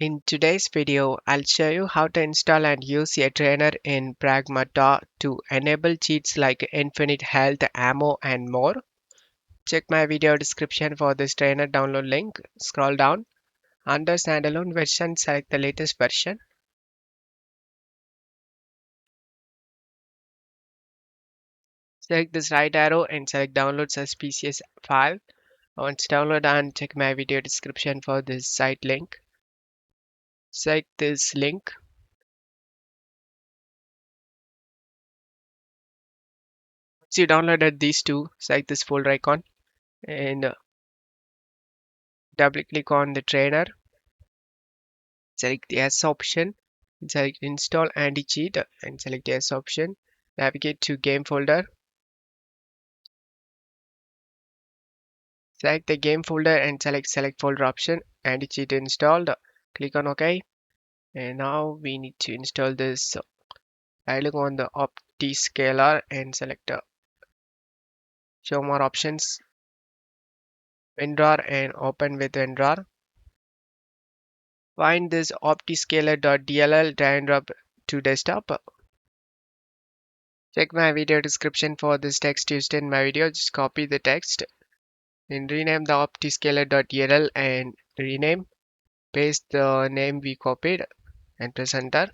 In today's video, I'll show you how to install and use a trainer in Pragmata to enable cheats like infinite health, ammo, and more. Check my video description for this trainer download link. Scroll down. Under standalone version, select the latest version. Select this right arrow and select downloads as PCS file. Once download done, check my video description for this site link. Select this link. Once you downloaded these two, select this folder icon and double click on the trainer. Select the yes option, select install anti-cheat and select the yes option. Navigate to game folder. Select the game folder and select folder option, anti-cheat installed. Click on OK. And now we need to install this. I click on the OptiScaler and select show more options, WinRAR and open with WinRAR. Find this OptiScaler.dll, drag and drop to desktop. Check my video description for this text used in my video. Just copy the text and rename the optiscaler.dll and rename. Paste the name we copied and press enter.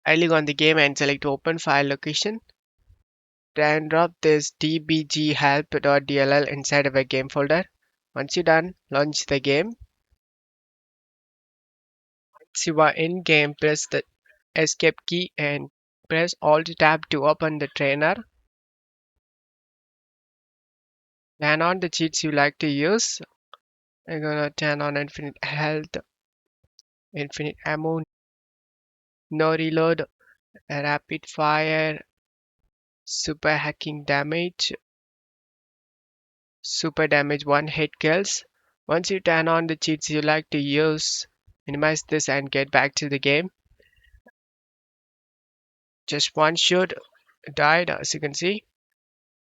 I click on the game and select open file location. Drag and drop this dbghelp.dll inside of a game folder. Once you're done, launch the game. Once you are in game, press the escape key and press Alt tab to open the trainer. Turn on the cheats you like to use. I'm gonna turn on infinite health, infinite ammo, no reload, rapid fire, super hacking damage, super damage one hit kills. Once you turn on the cheats you like to use, minimize this and get back to the game. Just one shot died, as you can see.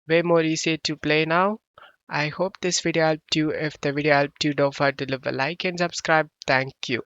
Way more easy to play now. I hope this video helped you. If the video helped you, don't forget to leave a like and subscribe. Thank you.